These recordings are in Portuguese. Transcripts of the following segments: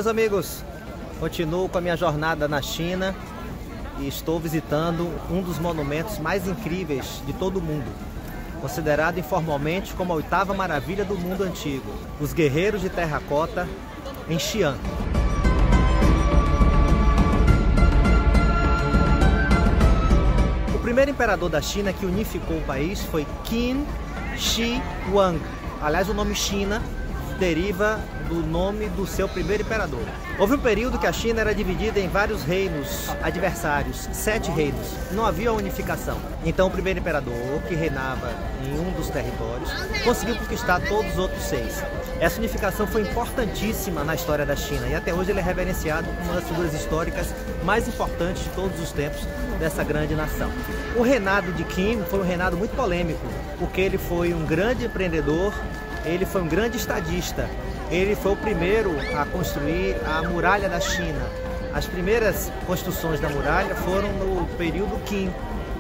meus amigos, continuo com a minha jornada na China e estou visitando um dos monumentos mais incríveis de todo o mundo, considerado informalmente como a oitava maravilha do mundo antigo, os Guerreiros de Terracota em Xi'an. O primeiro imperador da China que unificou o país foi Qin Shi Huang. Aliás, o nome China deriva do nome do seu primeiro imperador. Houve um período que a China era dividida em vários reinos adversários, 7 reinos. Não havia unificação. Então o primeiro imperador, que reinava em um dos territórios, conseguiu conquistar todos os outros 6. Essa unificação foi importantíssima na história da China e até hoje ele é reverenciado como uma das figuras históricas mais importantes de todos os tempos dessa grande nação. O reinado de Qin foi um reinado muito polêmico, porque ele foi um grande empreendedor, ele foi um grande estadista, ele foi o primeiro a construir a muralha da China. As primeiras construções da muralha foram no período Qin.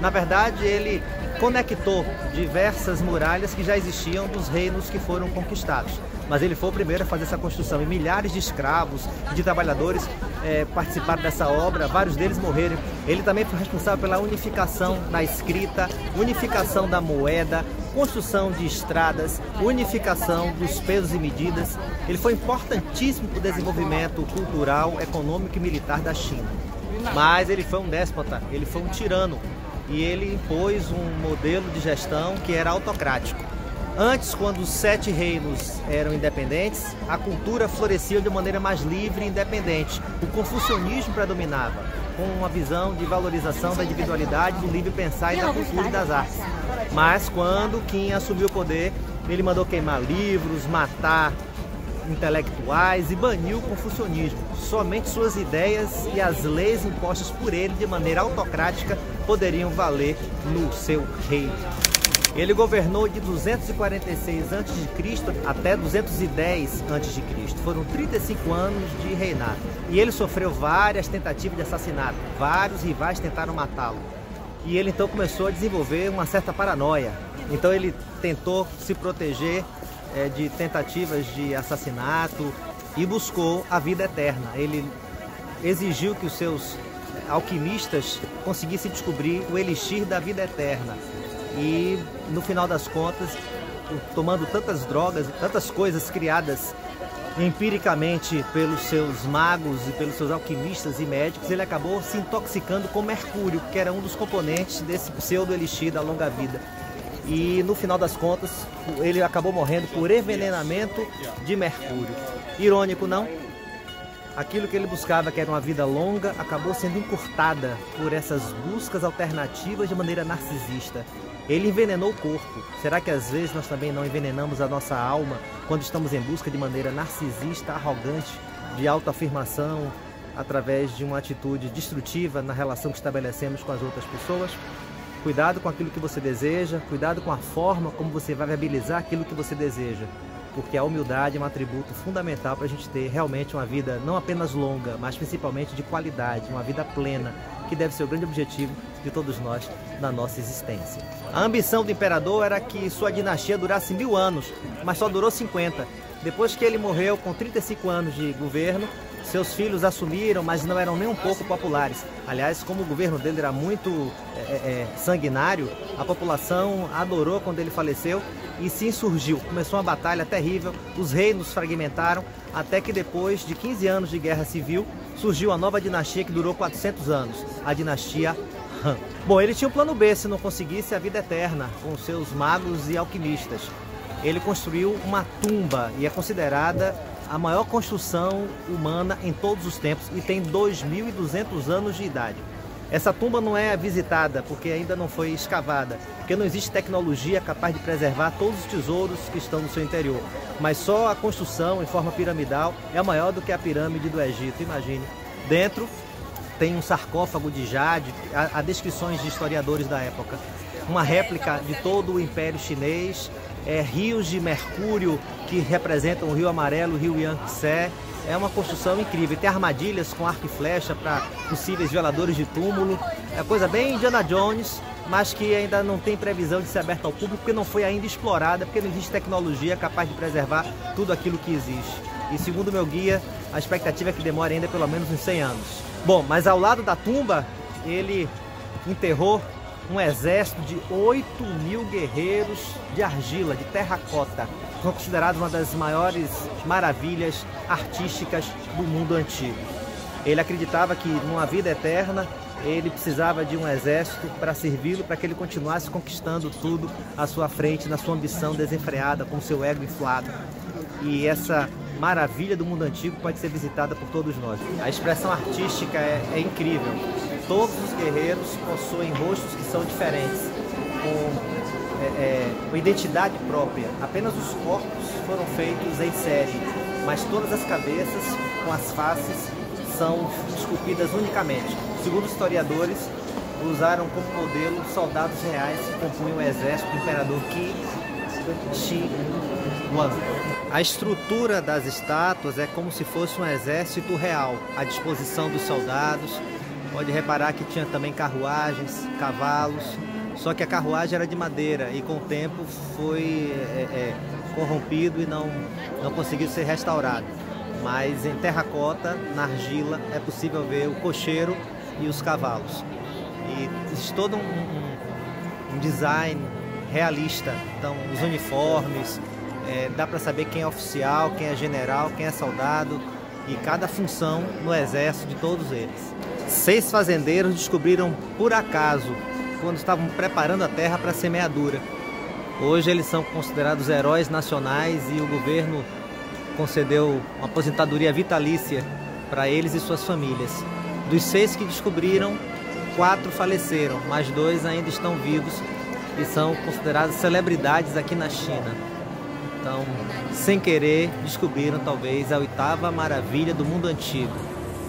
Na verdade, ele conectou diversas muralhas que já existiam dos reinos que foram conquistados. Mas ele foi o primeiro a fazer essa construção e milhares de escravos e de trabalhadores participaram dessa obra, vários deles morreram. Ele também foi responsável pela unificação da escrita, unificação da moeda, construção de estradas, unificação dos pesos e medidas. Ele foi importantíssimo para o desenvolvimento cultural, econômico e militar da China. Mas ele foi um déspota, ele foi um tirano e ele impôs um modelo de gestão que era autocrático. Antes, quando os 7 reinos eram independentes, a cultura florescia de maneira mais livre e independente. O confucionismo predominava, com uma visão de valorização da individualidade, do livre pensar e da cultura e das artes. Mas quando Qin assumiu o poder, ele mandou queimar livros, matar intelectuais e baniu o confucionismo. Somente suas ideias e as leis impostas por ele de maneira autocrática poderiam valer no seu reino. Ele governou de 246 a.C. até 210 a.C. Foram 35 anos de reinado. E ele sofreu várias tentativas de assassinato. Vários rivais tentaram matá-lo. E ele então começou a desenvolver uma certa paranoia. Então ele tentou se proteger de tentativas de assassinato e buscou a vida eterna. Ele exigiu que os seus alquimistas conseguissem descobrir o elixir da vida eterna. E no final das contas, tomando tantas drogas, tantas coisas criadas empiricamente pelos seus magos e pelos seus alquimistas e médicos, ele acabou se intoxicando com mercúrio, que era um dos componentes desse pseudo-elixir da longa vida. E no final das contas, ele acabou morrendo por envenenamento de mercúrio. Irônico, não? Aquilo que ele buscava, que era uma vida longa, acabou sendo encurtada por essas buscas alternativas de maneira narcisista. Ele envenenou o corpo. Será que às vezes nós também não envenenamos a nossa alma quando estamos em busca de maneira narcisista, arrogante, de autoafirmação, através de uma atitude destrutiva na relação que estabelecemos com as outras pessoas? Cuidado com aquilo que você deseja, cuidado com a forma como você vai viabilizar aquilo que você deseja. Porque a humildade é um atributo fundamental para a gente ter realmente uma vida não apenas longa, mas principalmente de qualidade, uma vida plena, que deve ser o grande objetivo de todos nós na nossa existência. A ambição do imperador era que sua dinastia durasse 1000 anos, mas só durou 50. Depois que ele morreu com 35 anos de governo, seus filhos assumiram, mas não eram nem um pouco populares. Aliás, como o governo dele era muito sanguinário, a população adorou quando ele faleceu e se insurgiu. Começou uma batalha terrível, os reinos fragmentaram, até que depois de 15 anos de guerra civil, surgiu a nova dinastia que durou 400 anos, a dinastia Han. Bom, ele tinha um plano B se não conseguisse a vida eterna com seus magos e alquimistas. Ele construiu uma tumba e é considerada a maior construção humana em todos os tempos e tem 2.200 anos de idade. Essa tumba não é visitada porque ainda não foi escavada, porque não existe tecnologia capaz de preservar todos os tesouros que estão no seu interior. Mas só a construção em forma piramidal é maior do que a pirâmide do Egito, imagine. Dentro tem um sarcófago de jade, há descrições de historiadores da época. Uma réplica de todo o Império Chinês, rios de mercúrio que representam o Rio Amarelo, o Rio Yangtze. É uma construção incrível. Tem armadilhas com arco e flecha para possíveis violadores de túmulo. É coisa bem Indiana Jones, mas que ainda não tem previsão de ser aberta ao público porque não foi ainda explorada, porque não existe tecnologia capaz de preservar tudo aquilo que existe. e segundo meu guia, a expectativa é que demore ainda pelo menos uns 100 anos. Bom, mas ao lado da tumba, ele enterrou um exército de 8.000 guerreiros de argila, de terracota. São considerados uma das maiores maravilhas artísticas do mundo antigo. Ele acreditava que numa vida eterna, ele precisava de um exército para servi-lo, para que ele continuasse conquistando tudo à sua frente, na sua ambição desenfreada, com seu ego inflado. E essa maravilha do mundo antigo pode ser visitada por todos nós. A expressão artística é incrível. Todos os guerreiros possuem rostos que são diferentes, com identidade própria. Apenas os corpos foram feitos em série, mas todas as cabeças, com as faces, são esculpidas unicamente. Segundo os historiadores, usaram como modelo soldados reais que compunham o exército do imperador Qin Shi Huang. A estrutura das estátuas é como se fosse um exército real, à disposição dos soldados. Pode reparar que tinha também carruagens, cavalos, só que a carruagem era de madeira e com o tempo foi corrompido e não conseguiu ser restaurado. Mas em terracota, na argila, é possível ver o cocheiro e os cavalos. E existe todo um design realista, então os uniformes, dá para saber quem é oficial, quem é general, quem é soldado e cada função no exército de todos eles. 6 fazendeiros descobriram por acaso, quando estavam preparando a terra para a semeadura. Hoje eles são considerados heróis nacionais e o governo concedeu uma aposentadoria vitalícia para eles e suas famílias. Dos 6 que descobriram, 4 faleceram, mas 2 ainda estão vivos e são considerados celebridades aqui na China. Então, sem querer, descobriram talvez a 8ª maravilha do mundo antigo,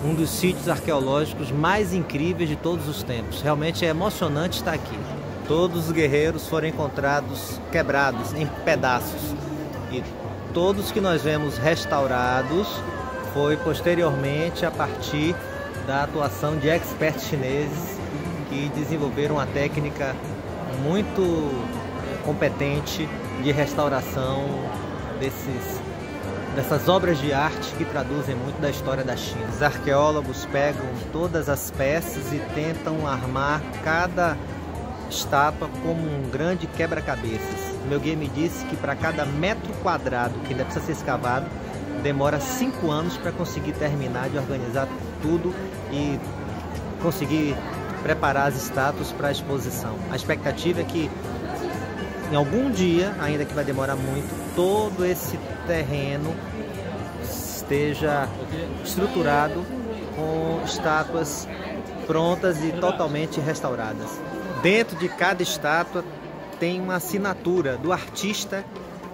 um dos sítios arqueológicos mais incríveis de todos os tempos. Realmente é emocionante estar aqui. Todos os guerreiros foram encontrados quebrados em pedaços e todos que nós vemos restaurados foi posteriormente a partir da atuação de experts chineses que desenvolveram uma técnica muito competente de restauração dessas obras de arte que traduzem muito da história da China. Os arqueólogos pegam todas as peças e tentam armar cada estátua como um grande quebra-cabeças. Meu guia me disse que para cada metro quadrado que ainda precisa ser escavado, demora 5 anos para conseguir terminar de organizar tudo e conseguir preparar as estátuas para a exposição. A expectativa é que em algum dia, ainda que vai demorar muito, todo esse terreno esteja estruturado com estátuas prontas e totalmente restauradas. Dentro de cada estátua tem uma assinatura do artista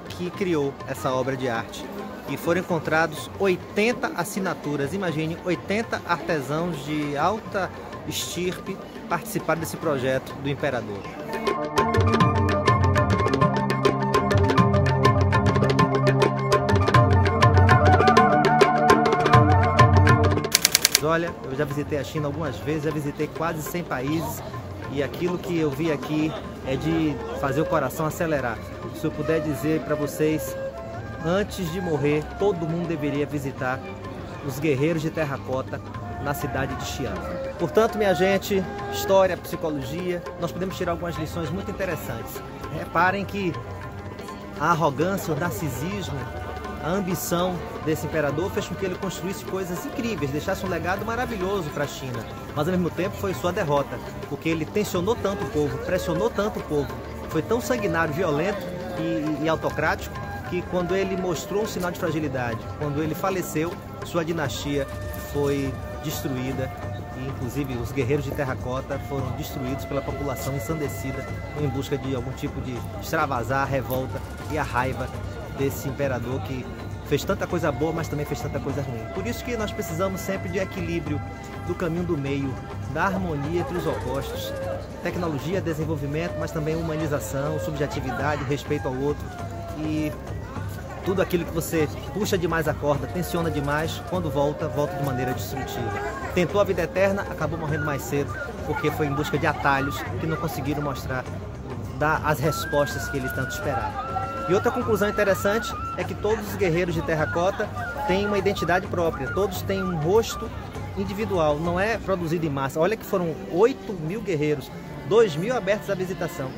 que criou essa obra de arte. E foram encontrados 80 assinaturas. Imagine, 80 artesãos de alta estirpe participaram desse projeto do imperador. Olha, eu já visitei a China algumas vezes, já visitei quase 100 países e aquilo que eu vi aqui é de fazer o coração acelerar. Se eu puder dizer para vocês, antes de morrer, todo mundo deveria visitar os guerreiros de terracota na cidade de Xi'an. Portanto, minha gente, história, psicologia, nós podemos tirar algumas lições muito interessantes. Reparem que a arrogância, o narcisismo, a ambição desse imperador fez com que ele construísse coisas incríveis, deixasse um legado maravilhoso para a China. Mas ao mesmo tempo foi sua derrota, porque ele tensionou tanto o povo, pressionou tanto o povo, foi tão sanguinário, violento e autocrático, que quando ele mostrou um sinal de fragilidade, quando ele faleceu, sua dinastia foi destruída e inclusive os guerreiros de terracota foram destruídos pela população ensandecida em busca de algum tipo de extravasar a revolta e a raiva desse imperador que fez tanta coisa boa, mas também fez tanta coisa ruim. Por isso que nós precisamos sempre de equilíbrio, do caminho do meio, da harmonia entre os opostos, tecnologia, desenvolvimento, mas também humanização, subjetividade, respeito ao outro e tudo aquilo que você puxa demais a corda, tensiona demais, quando volta de maneira destrutiva. Tentou a vida eterna, acabou morrendo mais cedo, porque foi em busca de atalhos que não conseguiram dar as respostas que eles tanto esperaram. E outra conclusão interessante é que todos os guerreiros de terracota têm uma identidade própria, todos têm um rosto individual, não é produzido em massa. Olha que foram 8.000 guerreiros, 2.000 abertos à visitação,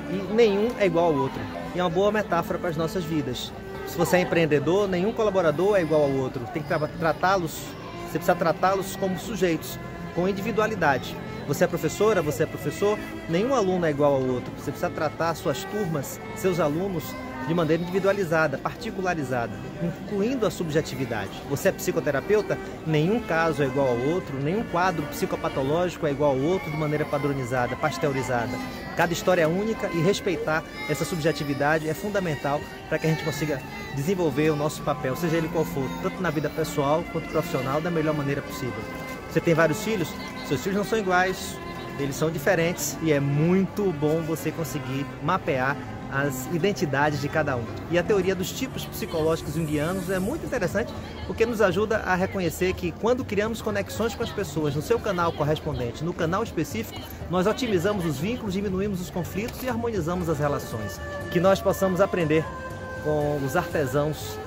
e nenhum é igual ao outro. E é uma boa metáfora para as nossas vidas. Se você é empreendedor, nenhum colaborador é igual ao outro. Tem que tratá-los, você precisa tratá-los como sujeitos, com individualidade. Você é professora, você é professor, nenhum aluno é igual ao outro. Você precisa tratar suas turmas, seus alunos, de maneira individualizada, particularizada, incluindo a subjetividade. Você é psicoterapeuta? Nenhum caso é igual ao outro, nenhum quadro psicopatológico é igual ao outro de maneira padronizada, pasteurizada. Cada história é única e respeitar essa subjetividade é fundamental para que a gente consiga desenvolver o nosso papel, seja ele qual for, tanto na vida pessoal quanto profissional, da melhor maneira possível. Você tem vários filhos? Seus filhos não são iguais, eles são diferentes e é muito bom você conseguir mapear as identidades de cada um. E a teoria dos tipos psicológicos junguianos é muito interessante porque nos ajuda a reconhecer que quando criamos conexões com as pessoas no seu canal correspondente, no canal específico, nós otimizamos os vínculos, diminuímos os conflitos e harmonizamos as relações. Que nós possamos aprender com os artesãos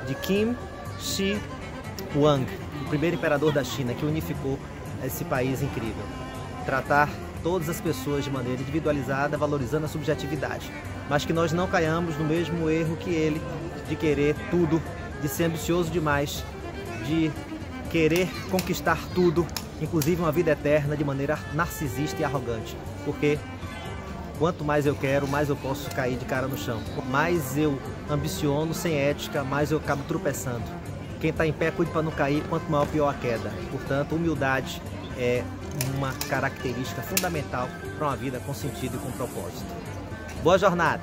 de Qin Shi Huang, o primeiro imperador da China que unificou esse país incrível. Tratar todas as pessoas de maneira individualizada, valorizando a subjetividade, mas que nós não caiamos no mesmo erro que ele, de querer tudo, de ser ambicioso demais, de querer conquistar tudo, inclusive uma vida eterna, de maneira narcisista e arrogante, porque quanto mais eu quero, mais eu posso cair de cara no chão. Mais eu ambiciono sem ética, mais eu acabo tropeçando. Quem está em pé, cuide para não cair, quanto maior, pior a queda. Portanto, humildade é uma característica fundamental para uma vida com sentido e com propósito. Boa jornada!